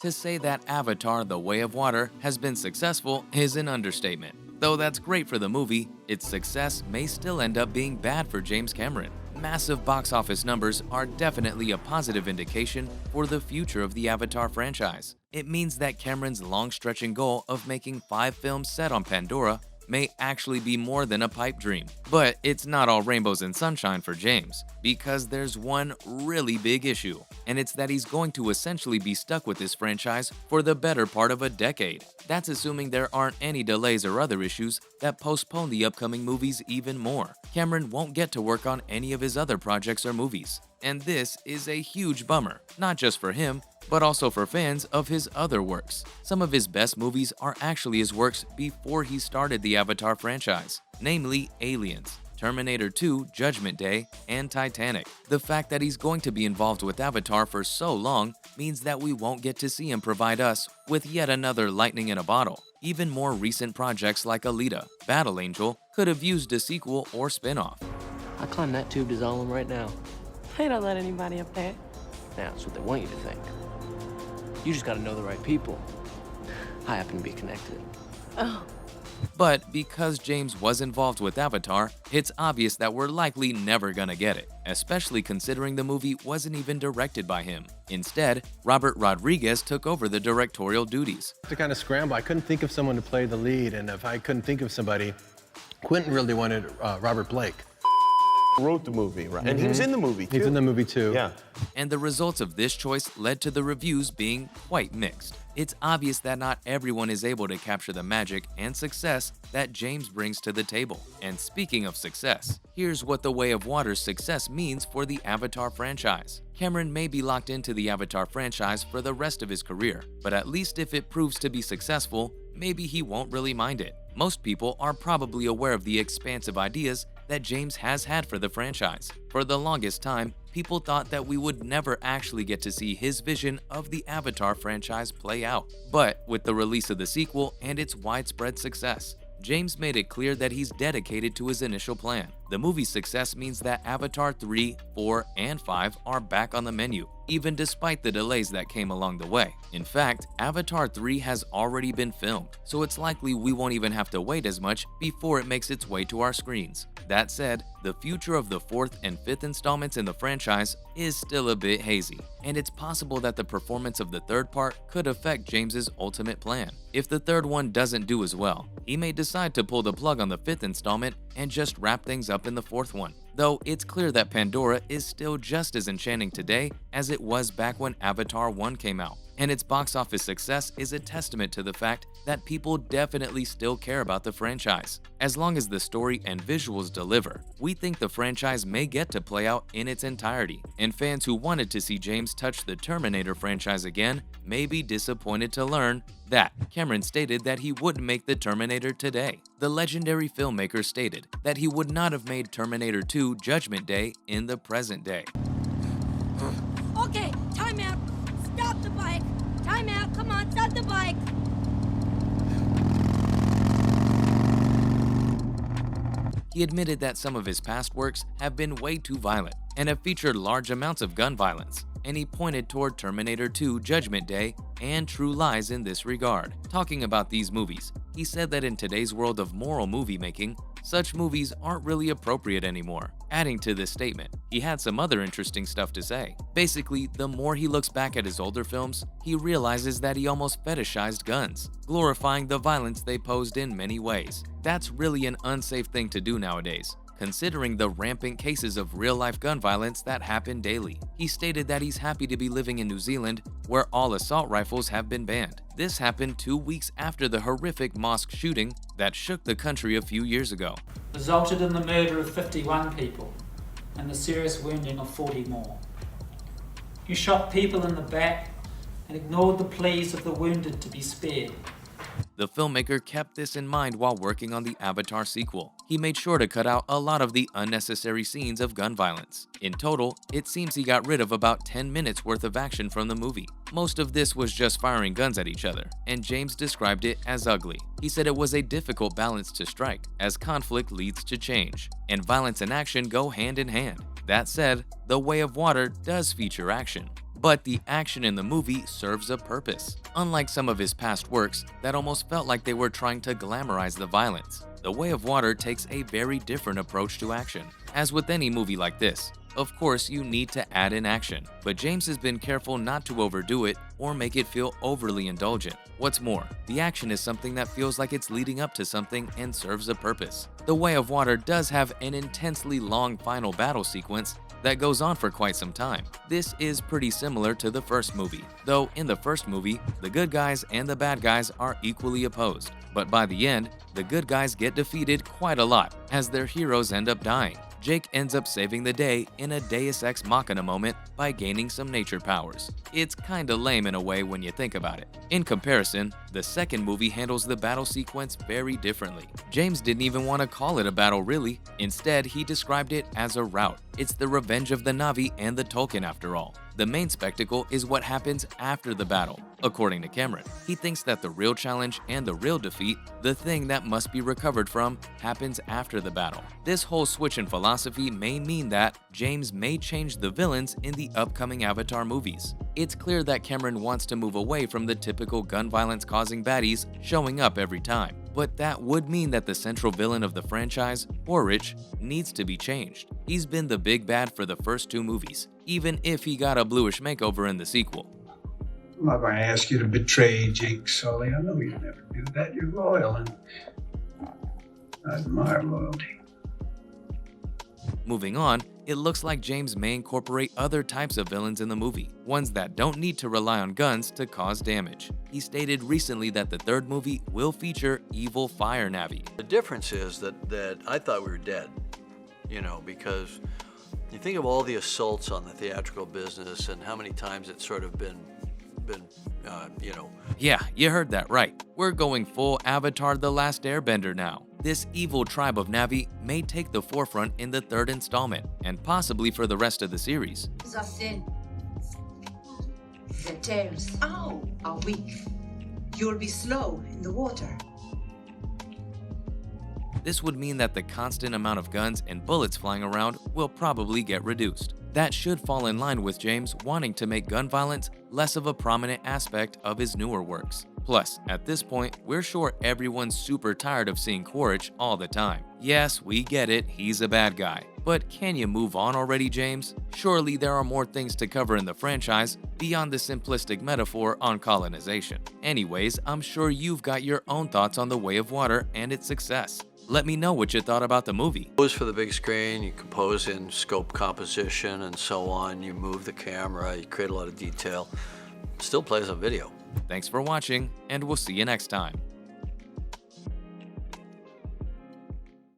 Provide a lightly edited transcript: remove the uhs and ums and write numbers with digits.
To say that Avatar: The Way of Water has been successful is an understatement. Though that's great for the movie, its success may still end up being bad for James Cameron. Massive box office numbers are definitely a positive indication for the future of the Avatar franchise. It means that Cameron's long-stretching goal of making 5 films set on Pandora may actually be more than a pipe dream. But it's not all rainbows and sunshine for James, because there's one really big issue, and it's that he's going to essentially be stuck with this franchise for the better part of a decade. That's assuming there aren't any delays or other issues that postpone the upcoming movies even more. Cameron won't get to work on any of his other projects or movies, and this is a huge bummer, not just for him, but also for fans of his other works. Some of his best movies are actually his works before he started the Avatar franchise, namely Aliens, Terminator 2, Judgment Day, and Titanic. The fact that he's going to be involved with Avatar for so long means that we won't get to see him provide us with yet another lightning in a bottle. Even more recent projects like Alita, Battle Angel could have used a sequel or spin-off. I climb that tube to Zalem right now. They don't let anybody up there. Now, that's what they want you to think. You just gotta know the right people. I happen to be connected. Oh. But because James was involved with Avatar, it's obvious that we're likely never gonna get it, especially considering the movie wasn't even directed by him. Instead, Robert Rodriguez took over the directorial duties. To kind of scramble, I couldn't think of someone to play the lead, and if I couldn't think of somebody, Quentin really wanted Robert Blake. Wrote the movie, right? And he was in the movie, too. He's in the movie, too. Yeah. And the results of this choice led to the reviews being quite mixed. It's obvious that not everyone is able to capture the magic and success that James brings to the table. And speaking of success, here's what The Way of Water's success means for the Avatar franchise. Cameron may be locked into the Avatar franchise for the rest of his career, but at least if it proves to be successful, maybe he won't really mind it. Most people are probably aware of the expansive ideas that James has had for the franchise. For the longest time, people thought that we would never actually get to see his vision of the Avatar franchise play out. But with the release of the sequel and its widespread success, James made it clear that he's dedicated to his initial plan. The movie's success means that Avatar 3, 4, and 5 are back on the menu, even despite the delays that came along the way. In fact, Avatar 3 has already been filmed, so it's likely we won't even have to wait as much before it makes its way to our screens. That said, the future of the 4th and 5th installments in the franchise is still a bit hazy, and it's possible that the performance of the 3rd part could affect James's ultimate plan. If the 3rd one doesn't do as well, he may decide to pull the plug on the 5th installment and just wrap things up in the 4th one. Though it's clear that Pandora is still just as enchanting today as it was back when Avatar 1 came out. And its box office success is a testament to the fact that people definitely still care about the franchise. As long as the story and visuals deliver, we think the franchise may get to play out in its entirety, and fans who wanted to see James touch the Terminator franchise again may be disappointed to learn that Cameron stated that he wouldn't make the Terminator today. The legendary filmmaker stated that he would not have made Terminator 2 Judgment Day in the present day. Okay, time out. Stop the bike. Time out. Come on, stop the bike. He admitted that some of his past works have been way too violent and have featured large amounts of gun violence, and he pointed toward Terminator 2 Judgment Day and True Lies in this regard. Talking about these movies, he said that in today's world of moral movie making, such movies aren't really appropriate anymore. Adding to this statement, he had some other interesting stuff to say. Basically, the more he looks back at his older films, he realizes that he almost fetishized guns, glorifying the violence they posed in many ways. That's really an unsafe thing to do nowadays, considering the rampant cases of real-life gun violence that happen daily. He stated that he's happy to be living in New Zealand, where all assault rifles have been banned. This happened 2 weeks after the horrific mosque shooting that shook the country a few years ago. Resulted in the murder of 51 people and the serious wounding of 40 more. You shot people in the back and ignored the pleas of the wounded to be spared. The filmmaker kept this in mind while working on the Avatar sequel. He made sure to cut out a lot of the unnecessary scenes of gun violence. In total, it seems he got rid of about 10 minutes worth of action from the movie. Most of this was just firing guns at each other, and James described it as ugly. He said it was a difficult balance to strike, as conflict leads to change, and violence and action go hand in hand. That said, The Way of Water does feature action, But the action in the movie serves a purpose, unlike some of his past works that almost felt like they were trying to glamorize the violence. The Way of Water takes a very different approach to action. As with any movie like this, of course you need to add in action, but James has been careful not to overdo it or make it feel overly indulgent. What's more, the action is something that feels like it's leading up to something and serves a purpose. The Way of Water does have an intensely long final battle sequence that goes on for quite some time. This is pretty similar to the first movie, though in the first movie, the good guys and the bad guys are equally opposed. But by the end, the good guys get defeated quite a lot, as their heroes end up dying. Jake ends up saving the day in a Deus Ex Machina moment by gaining some nature powers. It's kinda lame in a way when you think about it. In comparison, the second movie handles the battle sequence very differently. James didn't even want to call it a battle really. Instead, he described it as a rout. It's the revenge of the Na'vi and the Tolkien after all. The main spectacle is what happens after the battle, according to Cameron. He thinks that the real challenge and the real defeat, the thing that must be recovered from, happens after the battle. This whole switch in philosophy may mean that James may change the villains in the upcoming Avatar movies. It's clear that Cameron wants to move away from the typical gun violence causing baddies showing up every time. But that would mean that the central villain of the franchise, Orich, needs to be changed. He's been the big bad for the first two movies, even if he got a bluish makeover in the sequel. I'm not going to ask you to betray Jake Sully. I know you'd never do that. You're loyal, and I admire loyalty. Moving on, it looks like James may incorporate other types of villains in the movie, ones that don't need to rely on guns to cause damage. He stated recently that the third movie will feature evil fire Na'vi. The difference is that I thought we were dead, because you think of all the assaults on the theatrical business and how many times it's sort of been. Yeah, you heard that right. We're going full Avatar The Last Airbender now. This evil tribe of Na'vi may take the forefront in the third installment, and possibly for the rest of the series. The sin. The tails are weak. You'll be slow in the water. This would mean that the constant amount of guns and bullets flying around will probably get reduced. That should fall in line with James wanting to make gun violence less of a prominent aspect of his newer works. Plus, at this point, we're sure everyone's super tired of seeing Quaritch all the time. Yes, we get it, he's a bad guy. But can you move on already, James? Surely there are more things to cover in the franchise beyond the simplistic metaphor on colonization. Anyways, I'm sure you've got your own thoughts on The Way of Water and its success. Let me know what you thought about the movie. Compose for the big screen, you compose in scope composition and so on, you move the camera, you create a lot of detail. Still plays on video. Thanks for watching, and we'll see you next time.